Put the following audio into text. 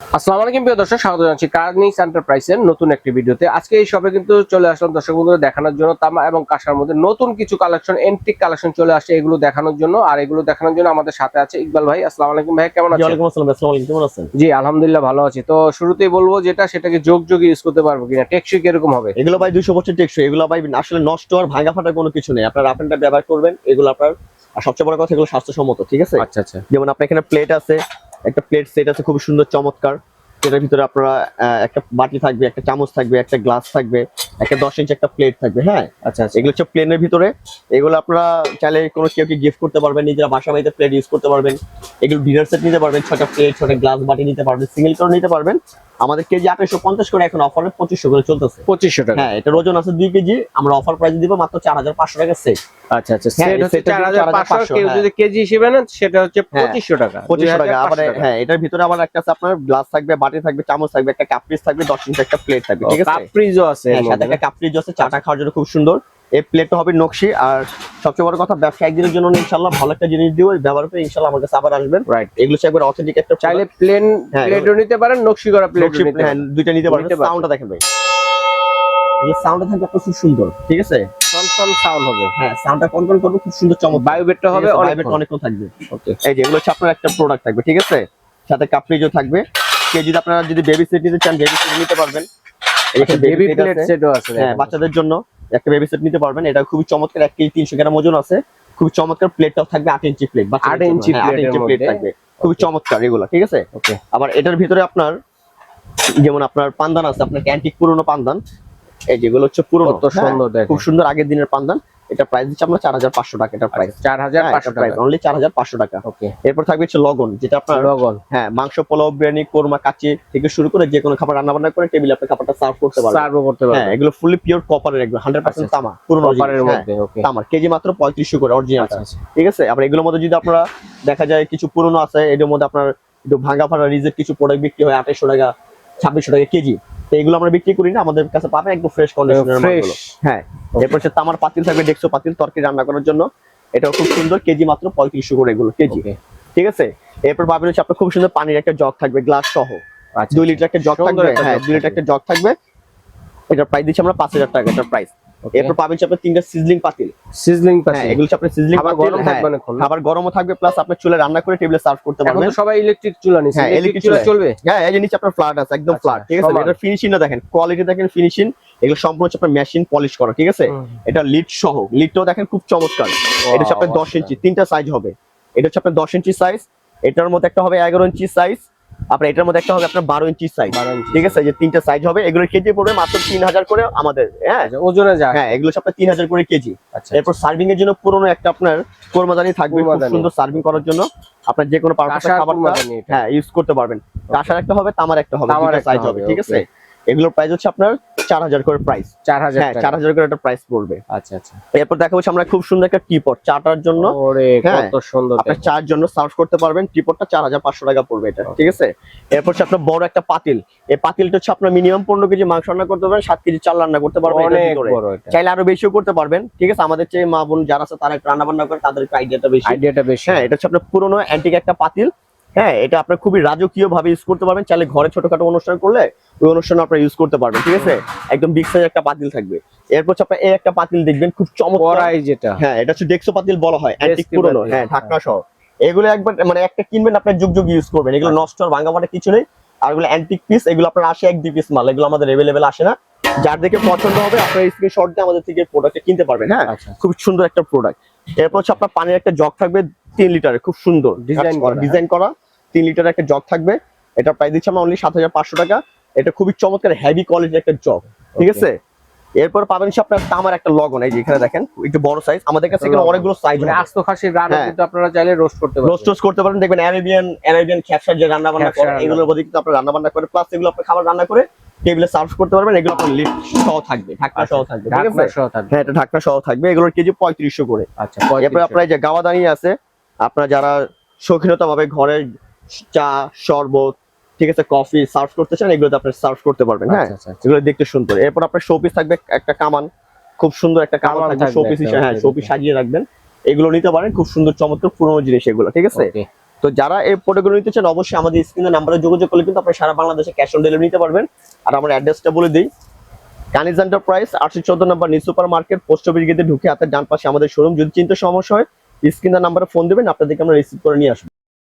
আসসালামু আলাইকুম প্রিয় দর্শক, স্বাগত জানাচ্ছি কার্নিস এন্টারপ্রাইজের নতুন একটি ভিডিওতে। আজকে এই শপে কিন্তু চলে আসলাম দর্শক বন্ধুদের দেখানোর জন্য তামা এবং কাঁসার মধ্যে নতুন কিছু কালেকশন, এন্টিক কালেকশন চলে আসছে এগুলো দেখানোর জন্য। আর এগুলো দেখানোর জন্য আমাদের সাথে আছে ইকবাল ভাই। আসসালামু আলাইকুম ভাই, কেমন আছেন? ওয়ালাইকুম আসসালাম। আসসালামু আলাইকুম, কেমন আছেন? জি আলহামদুলিল্লাহ ভালো আছি। তো শুরুতেই বলবো যেটা সেটাকে যোগ ইউজ করতে পারবো কিনা, টেকসই কিরকম হবে? এগুলো ভাই 200 বছর টেকসই। এগুলো ভাই আসলে নষ্ট আর ভাঙা ফাটার কোনো কিছু নেই। আপনারা আপেনটা ব্যবহার করবেন, এগুলো আপনার আর সবচেয়ে বড় কথা এগুলো স্বাস্থ্যসম্মত, ঠিক আছে? আচ্ছা আচ্ছা। যেমন আপনার এখানে প্লেট আছে, একটা প্লেট সেট আছে খুব সুন্দর চমৎকার। এটার ভিতরে আপনারা একটা বাটি থাকবে, একটা চামচ থাকবে, একটা গ্লাস থাকবে, একটা 10 ইঞ্চি একটা প্লেট থাকবে। হ্যাঁ আচ্ছা আচ্ছা। এগুলো হচ্ছে প্লেনের ভিতরে। এগুলো আপনারা চাইলে কোনো কেউ গিফট করতে পারবেন, নিজেরা বাসা বাড়িতে প্লেট ইউজ করতে পারবেন। এগুলো ডিনার সেট নিতে পারবেন, ছোট প্লেট, ছোট গ্লাস বাটি নিতে পারবেন, সিঙ্গেল করে নিতে পারবেন। আমাদের কেজি 2850 করে, এখন অফারে 2500 করে চলতেছে। 2500 টাকা। হ্যাঁ, এটা ওজন আছে 2 কেজি। আমরা অফার প্রাইসে দিব মাত্র 4500 টাকা সেট। আচ্ছা আচ্ছা, হ্যাঁ, সেট হচ্ছে সেটা 4500, কেউ হ্যাঁ। যদি কেজি হিসেবে নেন সেটা হচ্ছে 2500 টাকা। 2500 টাকা। আবার 2500 টাকা। হ্যাঁ, এটার ভিতরে আবার একটা আছে আপনার গ্লাস থাকবে, বাটি থাকবে, চামচ থাকবে, একটা কাপড়িজ থাকবে, 10 ইঞ্চি একটা প্লেট থাকবে, ঠিক আছে? কাপ্রিজও আছে হ্যাঁ, এর সাথে মধ্যে। একটা কাপড়িজ আছে, চাটা খাওয়ার জন্য খুব সুন্দর। এই প্লেটটা হবে নকশি। আর সবচেয়ে বড় কথা, ব্যবসা একদিনের জন্য ইনশাআল্লাহ ভালো একটা জিনিস দিও, ব্যবহার করে ইনশাআল্লাহ আমার কাছে আবার আসবেন। রাইট। এগুলো হচ্ছে একবার অথেন্টিক একটা চাইলে প্লেন হ্যাঁ, প্লেটও নিতে পারেন, নকশি করা প্লেটও নকশি, নিতে হ্যাঁ, পারেন। দুইটা নিতে পারবেন। নিতে পারবেন। সাউন্ডটা দেখেন ভাই, এই সাউন্ডটা থাকবে আপনার খুব সুন্দর, ঠিক আছে? কনফার্ম সাউন্ড হবে। হ্যাঁ, সাউন্ডটা কন্ট্রোল করবে খুব সুন্দর, চমৎকার। বায়োবেটটা হবে বায়োবেট অনেকক্ষণ থাকবে। ওকে। এই যে এগুলো হচ্ছে আপনার একটা প্রোডাক্ট থাকবে, ঠিক আছে? সাথে কাপড়িজও থাকবে। কেউ যদি আপনারা যদি বেবি সেট নিতে চান, বেবি সেট নিতে পারবেন। বেবি প্লেট সেটও আছে। হ্যাঁ, বাচ্চাদের জন্য একটা বেবি সেট নিতে পারবেন। এটা খুবই চমৎকার, 1 কেজি 300 গ্রাম ওজন আছে। খুব চমৎকার। প্লেটটাও থাকবে 8 ইঞ্চি প্লেট, 8 ইঞ্চি 8 ইঞ্চি প্লেট থাকবে, খুবই চমৎকার এগুলো, ঠিক আছে? ওকে। আবার এটার ভিতরে আপনার যেমন আপনার পান্দান আছে, আপনার অ্যান্টিক পুরনো পান্দান। এই যেগুলো হচ্ছে পুরনো, কত সুন্দর দেখেন। খুব সুন্দর আগের দিনের পান্দান। এটা প্রাইস দিচ্ছে আমরা 4500 টাকা। এটা প্রাইস 4500 টাকা, অনলি 4500 টাকা। ওকে। এরপর থাকবে হচ্ছে লগন, যেটা আপনার লগন। হ্যাঁ, মাংস, পোলাও, বিরিয়ানি, কোরমা, কাচ্চি থেকে শুরু করে যে কোনো খাবার রান্না বান্না করে টেবিলে আপনি খাবারটা সার্ভ করতে পারবেন। সার্ভ করতে পারবেন। হ্যাঁ, এগুলো ফুলি পিওর কপারের, একদম 100% তামা, পুরনো কপারের মধ্যে। ওকে। তামার। কেজি মাত্র 3500 করে অরিজিনাল, আচ্ছা আচ্ছা। ঠিক আছে? আবার এগুলোর মধ্যে যদি আপনারা দেখা যায় কিছু পুরনো আছে, এর মধ্যে আপনার একটু ভাঙা ফাড়া রিজেক্ট কিছু প্রোডাক্ট বিক্রি হয় 2800 টাকা, 2600 টাকা কেজি। তো এগুলো আমরা বিক্রি করি না, আমাদের কাছে পাবেন একদম ফ্রেশ কন্ডিশনের মালগুলো। হ্যাঁ, এরপর হচ্ছে তামার পাতিল থাকবে, ডেক্সো পাতিল, তরকারি রান্না করার জন্য। এটাও খুব সুন্দর, কেজি মাত্র 3500 করে এগুলো কেজি, ওকে। ঠিক আছে? এরপর পাবেন হচ্ছে আপনার খুব সুন্দর পানির একটা জগ থাকবে, গ্লাস সহ। আচ্ছা, 2 লিটার একটা জগ সুন্দর থাকবে। একটা হ্যাঁ, জগ 2 লিটার একটা জগ থাকবে। এটার প্রাইস দিচ্ছি আমরা 5000 টাকা, এটার প্রাইস। ওকে। এরপর পাবেন হচ্ছে আপনার 3টা সিজলিং পাতিল। সিজলিং হ্যাঁ, পাতিল। এগুলো হচ্ছে আপনার সিজলিং খাবার পাতিল। গরম থাকবে অনেকক্ষণ না? খাবার গরমও থাকবে, প্লাস আপনার চুলে রান্না করে টেবিলে সার্ভ করতে এখন পারবেন। তো সবাই ইলেকট্রিক চুলা নিছে, হ্যাঁ, ইলেকট্রিক চুলা চলবে? হ্যাঁ, এই যে নিচে আপনার ফ্ল্যাট আছে, একদম আচ্ছা, ফ্ল্যাট, ঠিক আছে? সমান। এটার ফিনিশিংটা দেখেন, কোয়ালিটি দেখেন, ফিনিশিং। এগুলো সম্পূর্ণ হচ্ছে আপনার মেশিন পলিশ করা, ঠিক আছে? এটা লিড সহ, লিডটাও দেখেন খুব চমৎকার। এটা হচ্ছে আপনার 10 ইঞ্চি, 3টা সাইজ হবে। এটা হচ্ছে আপনার 10 ইঞ্চি সাইজ, এটার মধ্যে একটা হবে 11 ইঞ্চি সাইজ, আপনার এটার মধ্যে একটা হবে আপনার 12 ইঞ্চি সাইজ, 12 ইঞ্চি। ঠিক আছে? যে 3টা সাইজ হবে। এগুলোর কেজি পড়বে মাত্র 3000 করে আমাদের। হ্যাঁ, আচ্ছা, ওজনে যা। হ্যাঁ, এগুলো সব আপনার 3000 করে কেজি। আচ্ছা। এরপর সার্ভিং এর জন্য পুরনো একটা আপনার কোরমাদানি থাকবে, খুব কোরমাদানি। সুন্দর সার্ভিং করার জন্য। আপনার যে কোনো পারপাসে কাঁসার খাবারটা কোরমাদানি এটা। হ্যাঁ ইউজ করতে পারবেন। কাঁসার একটা হবে, তামার একটা হবে, তামার দুটো একটা সাইজ হবে, হবে, ঠিক আছে? ওকে। এগুলোর প্রাইস হচ্ছে আপনার 4000 করে প্রাইস। 4000 হ্যাঁ, টাকা। 4000 করে একটা প্রাইস পড়বে। আচ্ছা আচ্ছা। এরপর দেখা হচ্ছে আমরা খুব সুন্দর একটা টিপট, চাটার জন্য। ওরে হ্যাঁ, কত সুন্দর আপনার দেখেন। চার জন্য সার্ভ করতে পারবেন। টিপটটা 4500 টাকা পড়বে এটা, ঠিক আছে? এরপর হচ্ছে আপনার বড় একটা পাতিল। এই পাতিলটা হচ্ছে আপনার মিনিমাম 15 কেজি মাংস রান্না করতে পারবেন, 7 কেজি চাল রান্না করতে পারবেন এটার অনেক ভিতরে। বড় এটা। চাইলে আরো বেশিও করতে পারবেন, ঠিক আছে? আমাদের চেয়ে মা বোন যারা আছে তারা একটু রান্না বান্না করে, তাদের একটু আইডিয়াটা বেশি। আইডিয়াটা বেশি। হ্যাঁ, এটা হচ্ছে আপনার পুরনো অ্যান্টিক একটা পাতিল। হ্যাঁ, এটা আপনার খুবই রাজকীয় ভাবে ইউজ করতে পারবেন। চাইলে ঘরে ছোটখাটো অনুষ্ঠান করলে ওই অনুষ্ঠানে আপনারা ইউজ করতে পারবেন, ঠিক আছে? একদম বিগ সাইজ একটা পাতিল থাকবে। এরপর হচ্ছে আপনার এই একটা পাতিল দেখবেন, খুব চমৎকার। কড়াই যেটা। হ্যাঁ, এটা হচ্ছে ডেক্সো পাতিল বলা হয়, অ্যান্টিক ডেস্কি পুরনো। পাতিল। হ্যাঁ, ঢাকনা সহ। এগুলো একবার মানে একটা কিনবেন, আপনার যুগ ইউজ করবেন। এগুলো নষ্ট আর ভাঙা মাটা কিছু নেই। আর এগুলো অ্যান্টিক পিস, এগুলো আপনার আসে 1-2 পিস মাল, এগুলো আমাদের अवेलेबल আসে না। যার দেখে পছন্দ হবে আপনার স্ক্রিনশট দিয়ে আমাদের থেকে প্রোডাক্টটা কিনতে পারবেন। হ্যাঁ, আচ্ছা। খুব সুন্দর একটা প্রোডাক্ট। এরপর হচ্ছে আপনার পানির একটা জগ থাকবে 3 লিটারের, খুব সুন্দর ডিজাইন করা 3 লিটারের একটা জগ থাকবে। এটা প্রাইস দিচ্ছি আমরা অনলি 7500 টাকা। এটা খুবই চমৎকার হেভি কোয়ালিটির একটা জগ, ঠিক আছে? এরপর পাবেন হচ্ছে আপনার তামার একটা লগন। এই যে এখানে দেখেন, একটু বড় সাইজ। আমাদের কাছে এখানে অনেকগুলো সাইজ, মানে আস্ত খাসির রান্না কিন্তু আপনারা চাইলে রোস্ট করতে পারবেন। রোস্ট করতে পারেন। দেখবেন অ্যারাবিয়ান খ্যাপসার যে রান্না বান্না করে, এগুলোর মধ্যে কিন্তু আপনারা রান্না বান্না করে, প্লাস এগুলো আপনি খাবার রান্না করে টেবিলে সার্ভ করতে পারবেন। এগুলো আপনার লিড সহ থাকবে, ঢাকনা সহ থাকবে, ঠিক ঢাকনা আছে? সহ থাকবে। হ্যাঁ, এটা ঢাকনা সহ থাকবে। এগুলোর কেজি 3500 করে। আচ্ছা। এরপর আপনার এই যে গাওয়াদানি আছে, আপনারা যারা শৌখিনতা ভাবে ঘরে চা, শরবত, ঠিক আছে, কফি সার্ভ করতে চান, এগুলোতে আপনি সার্ভ করতে পারবেন। হ্যাঁ, এগুলো দেখতে সুন্দর। এরপর আপনার শোপিস থাকবে একটা কামান, খুব সুন্দর একটা কামান থাকবে শোপিস। হ্যাঁ, শোপিস সাজিয়ে রাখবেন। এগুলো নিতে পারেন, খুব সুন্দর চমৎকার পুরনো জিনিস এগুলো, ঠিক আছে? তো যারা এই প্রোডাক্টগুলো নিতে চান অবশ্যই আমাদের স্ক্রিনের নাম্বারে যোগাযোগ করলে কিন্তু আপনারা সারা বাংলাদেশে ক্যাশ অন ডেলিভারি নিতে পারবেন। আর আমার অ্যাড্রেসটা বলে দিই, কানিজ এন্টারপ্রাইজ 814 নম্বর new super market, post office গেটে ঢুকে হাতের ডান পাশে আমাদের শোরুম। যদি চিন্তা সমস্যা হয় স্ক্রিনের নাম্বারে ফোন দেবেন, আপনাদেরকে আমরা রিসিভ করে নিয়ে আসবো।